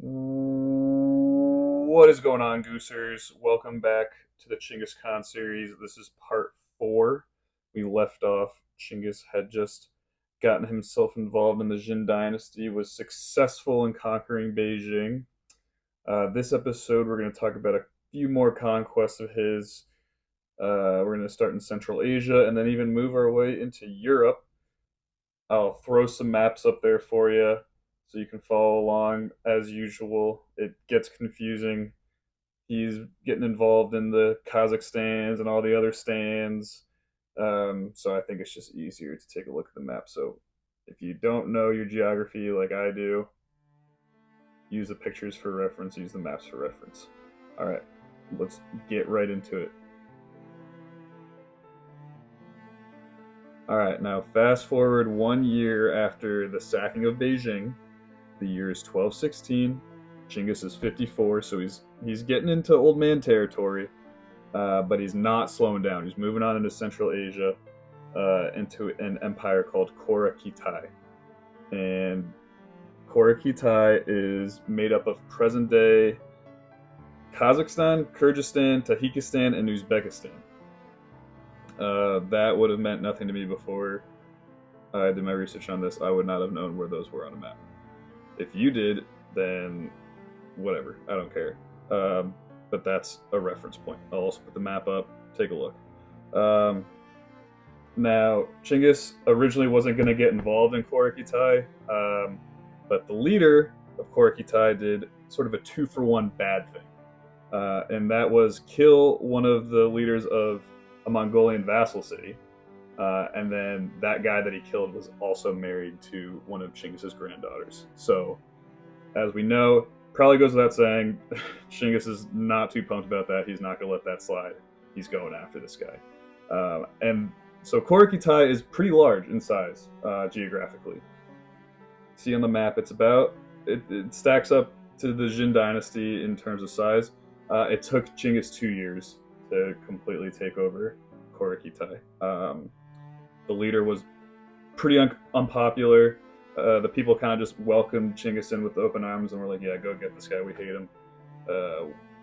What is going on, Goosers? Welcome back to the Chinggis Khan series. This is part 4. We left off. Chinggis had just gotten himself involved in the Jin dynasty, was successful in conquering Beijing. This episode, we're going to talk about a few more conquests of his. We're going to start in Central Asia and then even move our way into Europe. I'll throw some maps up there for you so you can follow along as usual. It gets confusing. He's getting involved in the Kazakhstans and all the other stands. So I think it's just easier to take a look at the map. So if you don't know your geography like I do, use the pictures for reference, use the maps for reference. All right, let's get right into it. All right, now fast forward 1 year after the sacking of Beijing. The year is 1216. Genghis is 54, so he's getting into old man territory, but he's not slowing down. He's moving on into Central Asia, into an empire called Kitai. And Kitai is made up of present-day Kazakhstan, Kyrgyzstan, Tajikistan, and Uzbekistan. That would have meant nothing to me before I did my research on this. I would not have known where those were on a map. If you did, then whatever. I don't care. But that's a reference point. I'll also put the map up. Take a look. Now, Chinggis originally wasn't going to get involved in Kitai, but the leader of Kitai did sort of a 2-for-1 bad thing. And that was kill one of the leaders of a Mongolian vassal city. And then that guy that he killed was also married to one of Chinggis's granddaughters. So, as we know, probably goes without saying, Chinggis is not too pumped about that. He's not going to let that slide. He's going after this guy. And so Kitai is pretty large in size, geographically. See on the map, it stacks up to the Jin dynasty in terms of size. It took Chinggis 2 years to completely take over Kitai. The leader was pretty unpopular. The people kind of just welcomed Chinggis in with open arms and were like, yeah, go get this guy. We hate him.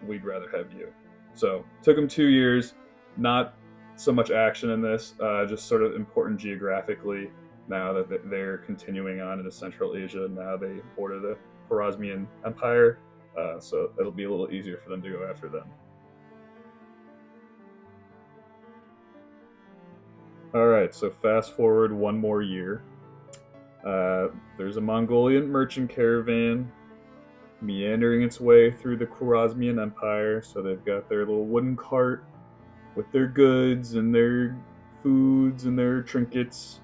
We'd rather have you. So took him 2 years. Not so much action in this, just sort of important geographically now that they're continuing on into Central Asia. Now they border the Khwarazmian Empire, so it'll be a little easier for them to go after them. All right, so fast forward 1 more year. There's a Mongolian merchant caravan meandering its way through the Khwarazmian Empire. So they've got their little wooden cart with their goods and their foods and their trinkets.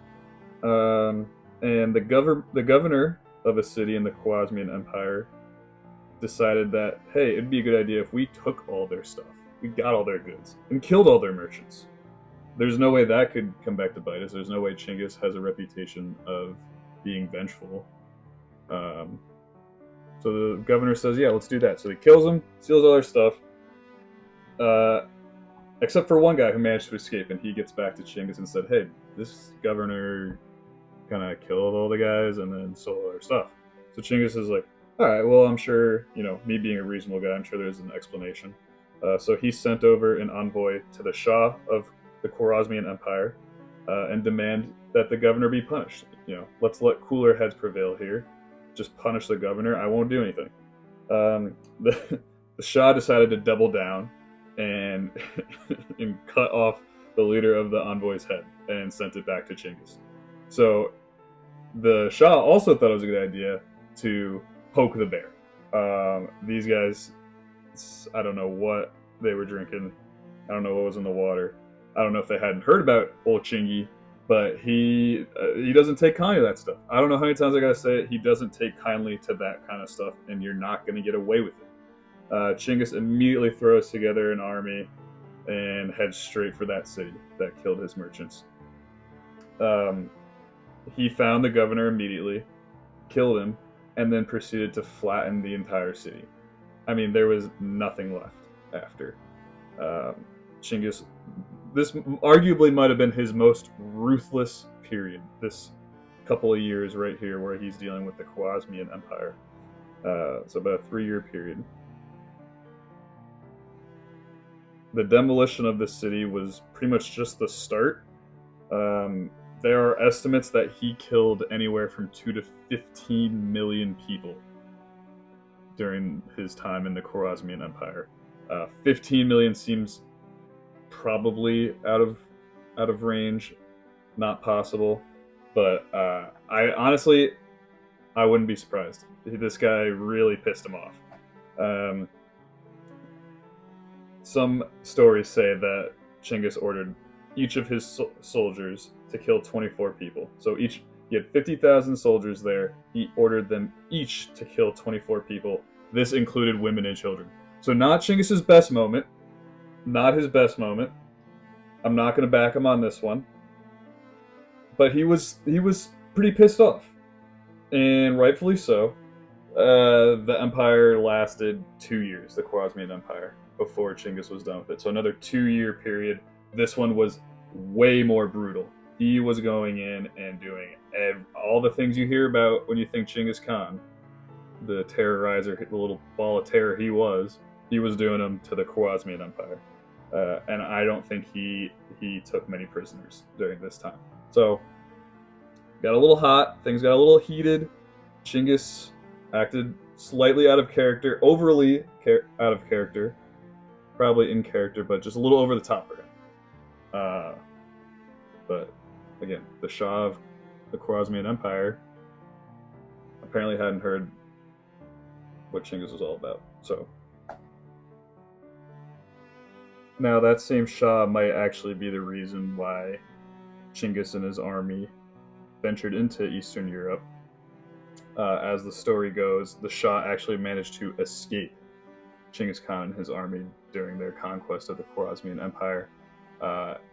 And the governor of a city in the Khwarazmian Empire decided that, hey, it'd be a good idea if we took all their stuff, we got all their goods, and killed all their merchants. There's no way that could come back to bite us. There's no way Chinggis has a reputation of being vengeful. So the governor says, yeah, let's do that. So he kills them, steals all their stuff, except for one guy who managed to escape, and he gets back to Chinggis and said, hey, this governor kind of killed all the guys and then stole all their stuff. So Chinggis is like, all right, well, I'm sure, me being a reasonable guy, I'm sure there's an explanation. So he sent over an envoy to the Shah of the Khwarazmian Empire and demand that the governor be punished. Let's let cooler heads prevail here. Just punish the governor. I won't do anything. The Shah decided to double down and and cut off the leader of the envoy's head and sent it back to Chinggis. So the Shah also thought it was a good idea to poke the bear. These guys, I don't know what they were drinking. I don't know what was in the water. I don't know if they hadn't heard about old Chingy, but he doesn't take kindly to that stuff. I don't know how many times I gotta say it. He doesn't take kindly to that kind of stuff, and you're not gonna get away with it. Chinggis immediately throws together an army and heads straight for that city that killed his merchants. He found the governor immediately, killed him, and then proceeded to flatten the entire city. I mean, there was nothing left after. Chinggis, this arguably might have been his most ruthless period, this couple of years right here where he's dealing with the Khwarazmian Empire. So about a 3-year period. The demolition of the city was pretty much just the start. There are estimates that he killed anywhere from 2 to 15 million people during his time in the Khwarazmian Empire. 15 million seems probably out of range, not possible. But I honestly, I wouldn't be surprised. This guy really pissed him off. Some stories say that Chinggis ordered each of his soldiers to kill 24 people. So he had 50,000 soldiers there. He ordered them each to kill 24 people. This included women and children. So not Chinggis's best moment. Not his best moment. I'm not going to back him on this one. But he was pretty pissed off. And rightfully so. The empire lasted 2 years, the Khwarazmian Empire, before Chinggis was done with it. So another 2-year period. This one was way more brutal. He was going in and doing all the things you hear about when you think Genghis Khan, the terrorizer, the little ball of terror he was doing them to the Khwarazmian Empire. And I don't think he took many prisoners during this time. So, got a little hot, things got a little heated. Chinggis acted slightly out of character, overly out of character, probably in character, but just a little over the top for him. But again, the Shah of the Khwarazmian Empire apparently hadn't heard what Chinggis was all about. So now that same Shah might actually be the reason why Chinggis and his army ventured into Eastern Europe. As the story goes, the Shah actually managed to escape Genghis Khan and his army during their conquest of the Khwarazmian Empire.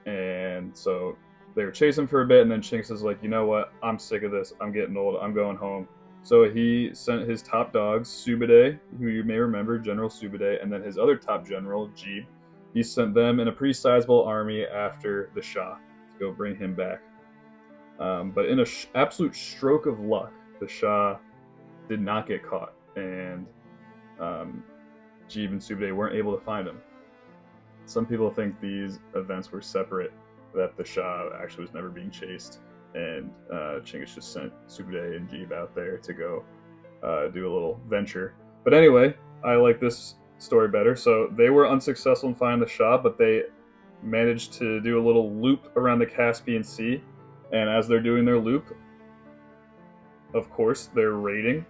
And so they were chasing for a bit, and then Chinggis is like, you know what, I'm sick of this, I'm getting old, I'm going home. So he sent his top dogs, Sube'etei, who you may remember, General Sube'etei, and then his other top general, Jeeb. He sent them in a pretty sizable army after the Shah to go bring him back. But in an absolute stroke of luck, the Shah did not get caught, and Jeeb and Sube'etei weren't able to find him. Some people think these events were separate, that the Shah actually was never being chased, and Chinggis just sent Sube'etei and Jeeb out there to go do a little venture. But anyway, I like this story better. So they were unsuccessful in finding the Shah, but they managed to do a little loop around the Caspian Sea, and as they're doing their loop, of course, they're raiding,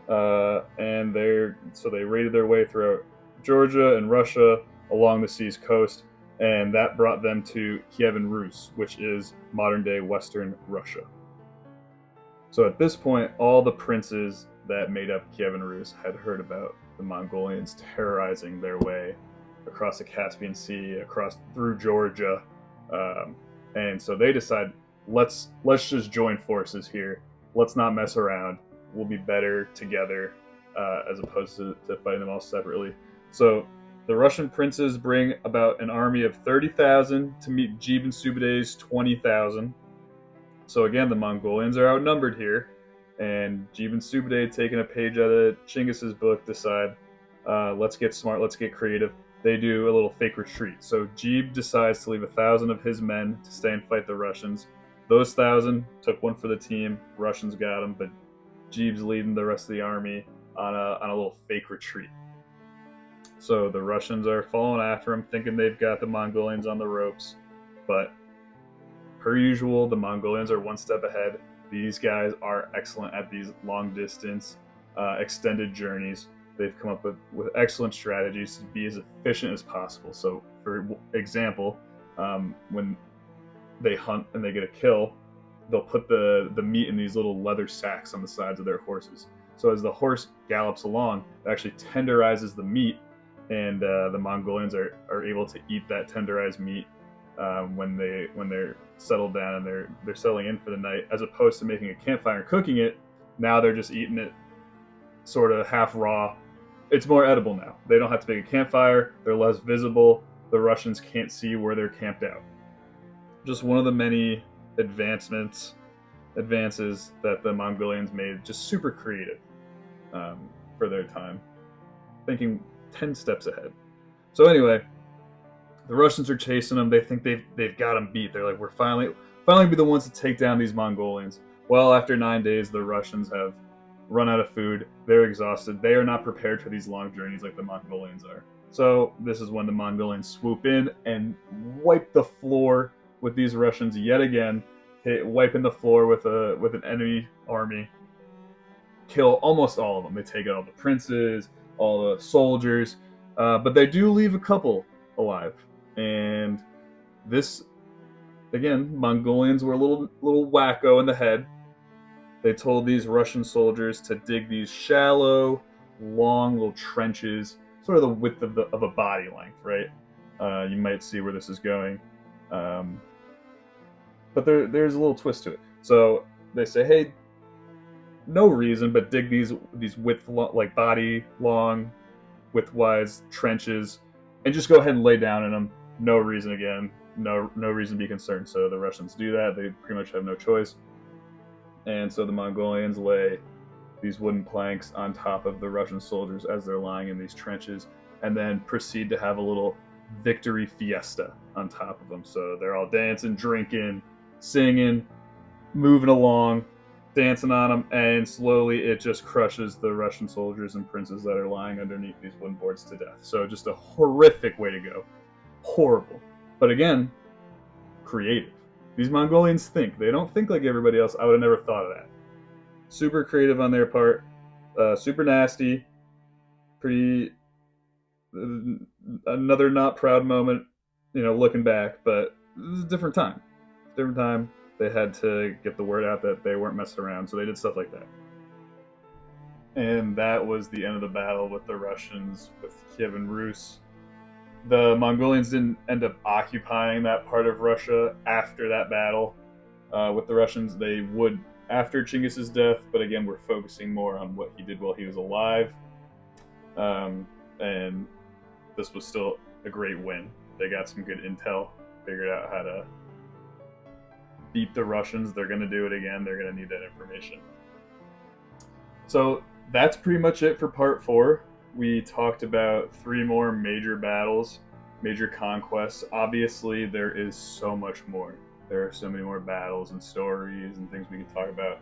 and they raided their way throughout Georgia and Russia along the sea's coast, and that brought them to Kievan, Rus, which is modern-day Western Russia. So at this point, all the princes that made up Kievan, Rus had heard about the Mongolians terrorizing their way across the Caspian Sea, through Georgia, and so they decided, let's just join forces here. Let's not mess around. We'll be better together, as opposed to fighting them all separately. So the Russian princes bring about an army of 30,000 to meet Jeeb and Sube'etei's 20,000. So again, the Mongolians are outnumbered here, and Jeeb and Sube'etei, taking a page out of Chinggis's book, decide, let's get smart, let's get creative. They do a little fake retreat. So Jeeb decides to leave 1,000 of his men to stay and fight the Russians. Those 1,000 took one for the team. Russians got them, but Jeeb's leading the rest of the army on a little fake retreat. So the Russians are following after him, thinking they've got the Mongolians on the ropes. But per usual, the Mongolians are one step ahead. These guys are excellent at these long-distance, extended journeys. They've come up with excellent strategies to be as efficient as possible. So, for example, when they hunt and they get a kill, they'll put the meat in these little leather sacks on the sides of their horses. So as the horse gallops along, it actually tenderizes the meat, and the Mongolians are able to eat that tenderized meat when they're settled down and they're settling in for the night, as opposed to making a campfire and cooking it. Now they're just eating it sort of half raw. It's more edible now. They don't have to make a campfire. They're less visible. The Russians can't see where they're camped out. Just one of the many advances that the Mongolians made, just super creative for their time, thinking 10 steps ahead. So anyway, the Russians are chasing them. They think they've got them beat. They're like, we're finally be the ones to take down these Mongolians. Well, after 9 days, the Russians have run out of food. They're exhausted. They are not prepared for these long journeys like the Mongolians are. So this is when the Mongolians swoop in and wipe the floor with these Russians yet again, wiping the floor with an enemy army. Kill almost all of them. They take out all the princes, all the soldiers, but they do leave a couple alive. And this, again, Mongolians were a little wacko in the head. They told these Russian soldiers to dig these shallow, long little trenches, sort of the width of a body length, right? You might see where this is going. But there's a little twist to it. So they say, hey, no reason, but dig these width, like body long, widthwise trenches, and just go ahead and lay down in them. No reason again. No reason to be concerned. So the Russians do that. They pretty much have no choice. And so the Mongolians lay these wooden planks on top of the Russian soldiers as they're lying in these trenches, and then proceed to have a little victory fiesta on top of them. So they're all dancing, drinking, singing, moving along, dancing on them, and slowly it just crushes the Russian soldiers and princes that are lying underneath these wooden boards to death. So just a horrific way to go. Horrible. But again, creative. These Mongolians think. They don't think like everybody else. I would have never thought of that. Super creative on their part. Super nasty. Pretty... another not proud moment, looking back. But it was a different time. Different time. They had to get the word out that they weren't messing around. So they did stuff like that. And that was the end of the battle with the Russians, with Kievan Rus. The Mongolians didn't end up occupying that part of Russia after that battle with the Russians. They would after Chinggis's death, but again, we're focusing more on what he did while he was alive. And this was still a great win. They got some good intel, figured out how to beat the Russians. They're going to do it again. They're going to need that information. So that's pretty much it for part 4. We talked about 3 more major battles, major conquests. Obviously, there is so much more. There are so many more battles and stories and things we can talk about.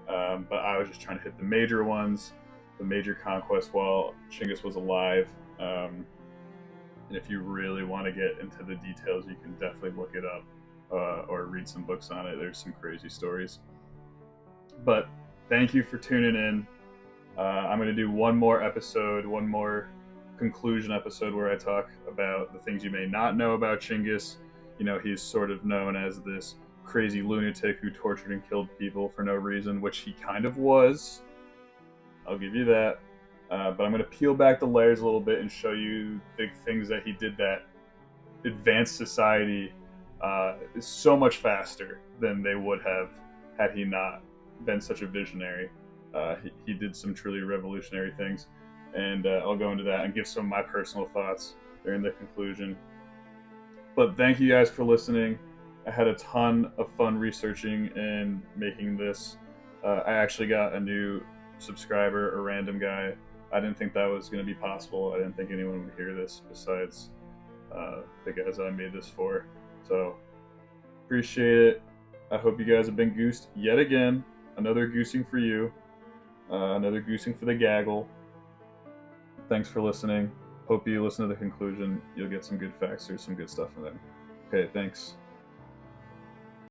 But I was just trying to hit the major ones, the major conquests while Chinggis was alive. And if you really want to get into the details, you can definitely look it up or read some books on it. There's some crazy stories. But thank you for tuning in. I'm going to do one more conclusion episode where I talk about the things you may not know about Chinggis. He's sort of known as this crazy lunatic who tortured and killed people for no reason, which he kind of was. I'll give you that. But I'm going to peel back the layers a little bit and show you big things that he did that advanced society so much faster than they would have had he not been such a visionary. He did some truly revolutionary things, and I'll go into that and give some of my personal thoughts during the conclusion. But thank you guys for listening. I had a ton of fun researching and making this. I actually got a new subscriber, a random guy. I didn't think that was going to be possible. I didn't think anyone would hear this besides the guys I made this for. So, appreciate it. I hope you guys have been goosed yet again. Another goosing for you. Another goosing for the gaggle. Thanks for listening. Hope you listen to the conclusion. You'll get some good facts. There's some good stuff in there. Okay, thanks.